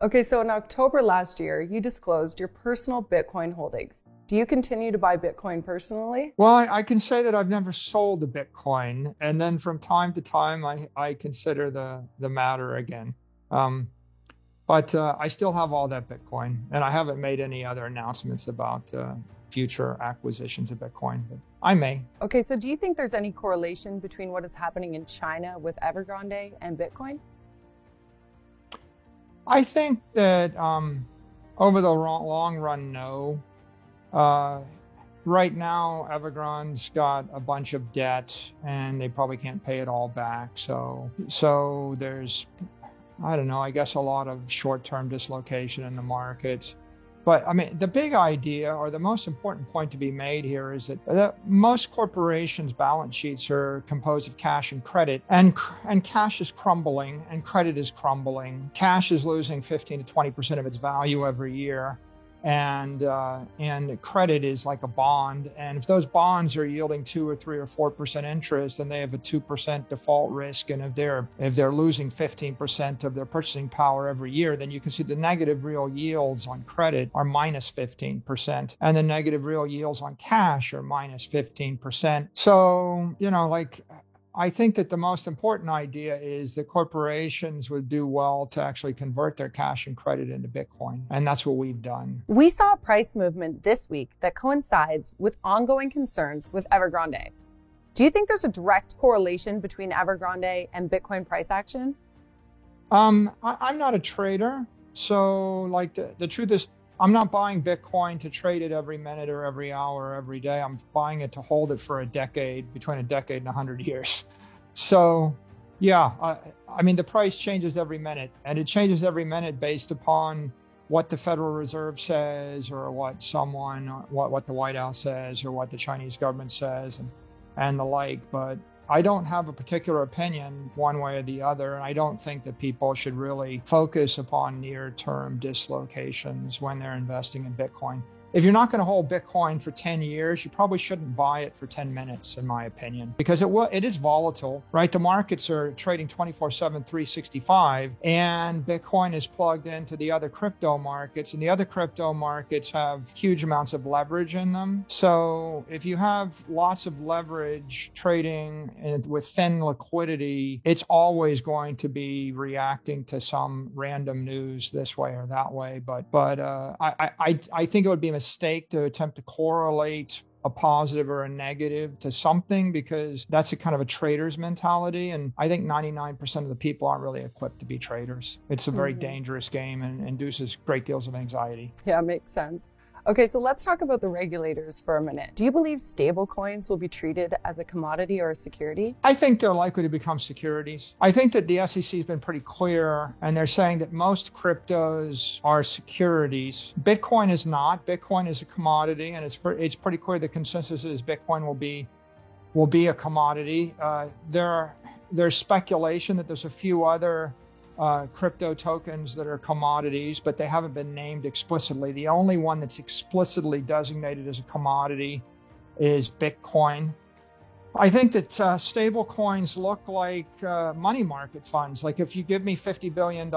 Okay, so in October last year, you disclosed your personal Bitcoin holdings. Do you continue to buy Bitcoin personally? Well, I can say that I've never sold a Bitcoin, and then from time to time, I consider the matter again. Um, but I still have all that Bitcoin, and I haven't made any other announcements about future acquisitions of Bitcoin, but I may. Okay, so do you think there's any correlation between what is happening in China with Evergrande and Bitcoin? I think that over the long run, no. Uh, right now, Evergrande's got a bunch of debt, and they probably can't pay it all back. So there's, I don't know, I guess a lot of short-term dislocation in the markets. But I mean, the big idea or the most important point to be made here is that most corporations' balance sheets are composed of cash and credit, and cash is crumbling and credit is crumbling. Cash is losing 15 to 20% of its value every year. And credit is like a bond. And if those bonds are yielding 2 or 3 or 4% interest, and they have a 2% default risk, and if they're losing 15% of their purchasing power every year, then you can see the negative real yields on credit are minus 15%, and the negative real yields on cash are minus 15%. So, I think that the most important idea is that corporations would do well to actually convert their cash and credit into Bitcoin. And that's what we've done. We saw a price movement this week that coincides with ongoing concerns with Evergrande. Do you think there's a direct correlation between Evergrande and Bitcoin price action? I'm not a trader. So the truth is, I'm not buying Bitcoin to trade it every minute or every hour or every day. I'm buying it to hold it for a decade, between a decade and 100 years. So, yeah, I mean, the price changes every minute, and it changes every minute based upon what the Federal Reserve says, or what the White House says, or what the Chinese government says, and the like. But I don't have a particular opinion one way or the other, and I don't think that people should really focus upon near-term dislocations when they're investing in Bitcoin. If you're not going to hold Bitcoin for 10 years, you probably shouldn't buy it for 10 minutes, in my opinion, because it is volatile, right? The markets are trading 24/7, 365, and Bitcoin is plugged into the other crypto markets, and the other crypto markets have huge amounts of leverage in them. So if you have lots of leverage trading with thin liquidity, it's always going to be reacting to some random news this way or that way. But I think it would be a mistake to attempt to correlate a positive or a negative to something, because that's a kind of a trader's mentality. And I think 99% of the people aren't really equipped to be traders. It's a very dangerous game and induces great deals of anxiety. Yeah, makes sense. Okay, so let's talk about the regulators for a minute. Do you believe stable coins will be treated as a commodity or a security? I think they're likely to become securities. I think that the SEC has been pretty clear, and they're saying that most cryptos are securities. Bitcoin is not. Bitcoin is a commodity, and it's pretty clear the consensus is Bitcoin will be a commodity. There's speculation that there's a few other crypto tokens that are commodities, but they haven't been named explicitly. The only one that's explicitly designated as a commodity is Bitcoin. I think that stable coins look like money market funds. Like if you give me $50 billion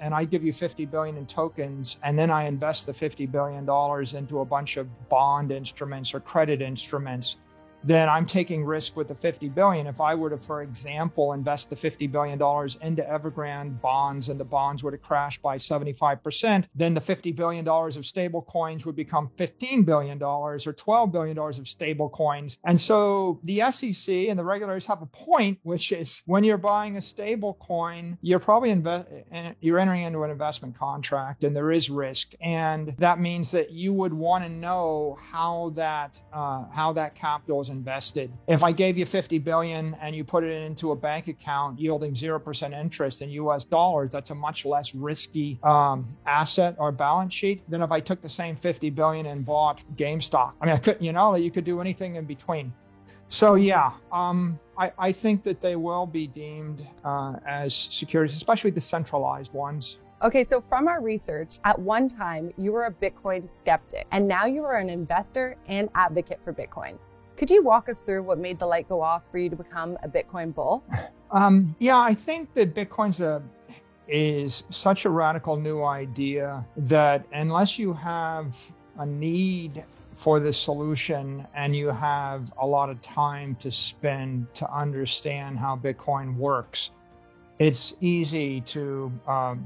and I give you 50 billion in tokens, and then I invest the $50 billion into a bunch of bond instruments or credit instruments, then I'm taking risk with the 50 billion. If I were to, for example, invest the $50 billion into Evergrande bonds, and the bonds were to crash by 75%, then the $50 billion of stable coins would become $15 billion or $12 billion of stable coins. And so the SEC and the regulators have a point, which is when you're buying a stable coin, you're probably you're entering into an investment contract, and there is risk. And that means that you would want to know how that capital is invested. If I gave you 50 billion and you put it into a bank account yielding 0% interest in US dollars, that's a much less risky asset or balance sheet than if I took the same 50 billion and bought GameStop. I mean, you could do anything in between. So yeah, I think that they will be deemed as securities, especially the centralized ones. Okay, so from our research, at one time you were a Bitcoin skeptic, and now you are an investor and advocate for Bitcoin. Could you walk us through what made the light go off for you to become a Bitcoin bull? Yeah, I think that Bitcoin's is such a radical new idea that unless you have a need for the solution and you have a lot of time to spend to understand how Bitcoin works, it's easy to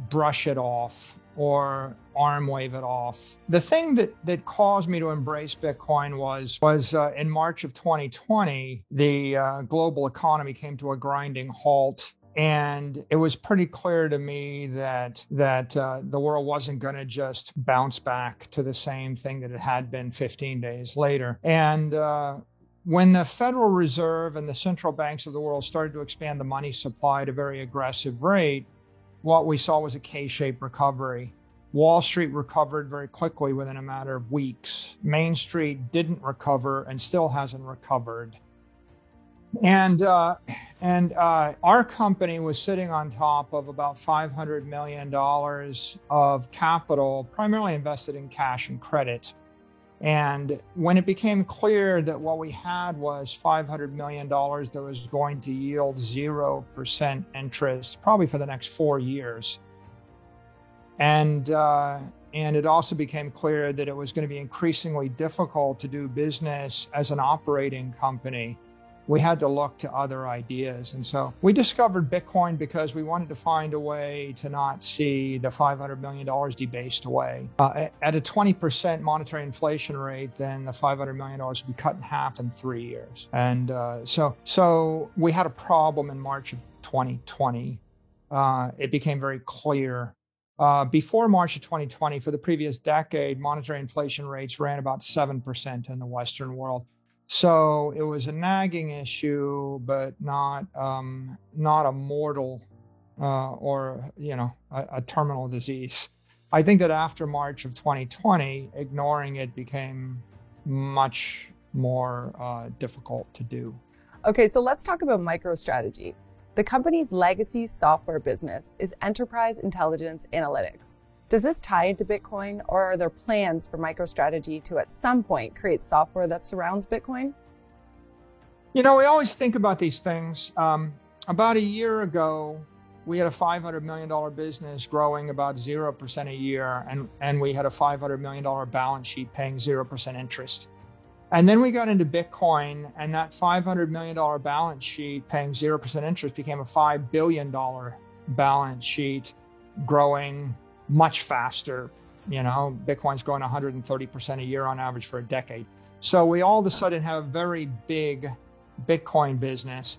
brush it off or arm wave it off. The thing that caused me to embrace Bitcoin was in March of 2020, the global economy came to a grinding halt. And it was pretty clear to me that the world wasn't going to just bounce back to the same thing that it had been 15 days later. And when the Federal Reserve and the central banks of the world started to expand the money supply at a very aggressive rate, what we saw was a K-shaped recovery. Wall Street recovered very quickly within a matter of weeks. Main Street didn't recover and still hasn't recovered. And our company was sitting on top of about $500 million of capital, primarily invested in cash and credit. And when it became clear that what we had was $500 million that was going to yield 0% interest, probably for the next 4 years, and it also became clear that it was going to be increasingly difficult to do business as an operating company, we had to look to other ideas. And so we discovered Bitcoin because we wanted to find a way to not see the $500 million debased away. At a 20% monetary inflation rate, then the $500 million would be cut in half in 3 years. And so we had a problem in March of 2020. It became very clear. Before March of 2020, for the previous decade, monetary inflation rates ran about 7% in the Western world. So it was a nagging issue, but not a mortal or a terminal disease. I think that after March of 2020, ignoring it became much more difficult to do. Okay, so let's talk about MicroStrategy. The company's legacy software business is Enterprise Intelligence Analytics. Does this tie into Bitcoin, or are there plans for MicroStrategy to at some point create software that surrounds Bitcoin? We always think about these things. About a year ago, we had a $500 million business growing about 0% a year, and we had a $500 million balance sheet paying 0% interest. And then we got into Bitcoin, and that $500 million balance sheet paying 0% interest became a $5 billion balance sheet growing much faster. Bitcoin's growing 130% a year on average for a decade. So we all of a sudden have a very big Bitcoin business.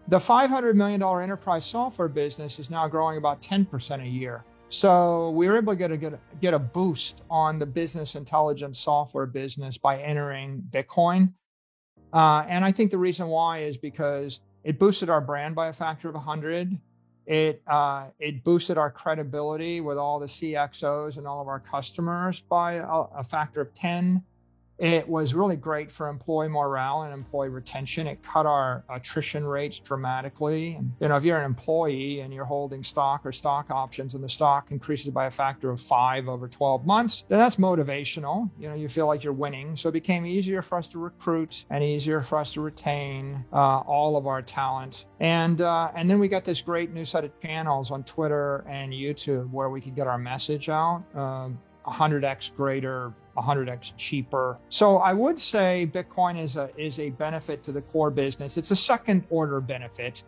The $500 million enterprise software business is now growing about 10% a year. So we were able to get a boost on the business intelligence software business by entering Bitcoin. And I think the reason why is because it boosted our brand by a factor of 100. It boosted our credibility with all the CXOs and all of our customers by a factor of 10. It was really great for employee morale and employee retention. It cut our attrition rates dramatically. And, if you're an employee and you're holding stock or stock options and the stock increases by a factor of 5 over 12 months, then that's motivational. You feel like you're winning. So it became easier for us to recruit and easier for us to retain all of our talent. And then we got this great new set of channels on Twitter and YouTube where we could get our message out 100x greater, 100x cheaper. So I would say Bitcoin is a benefit to the core business. It's a second order benefit.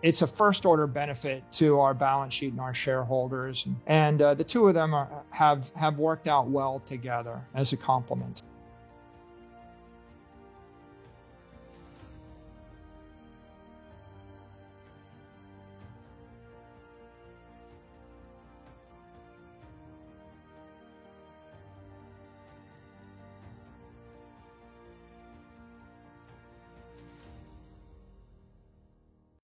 It's a first order benefit to our balance sheet and our shareholders. And the two of them have worked out well together as a complement.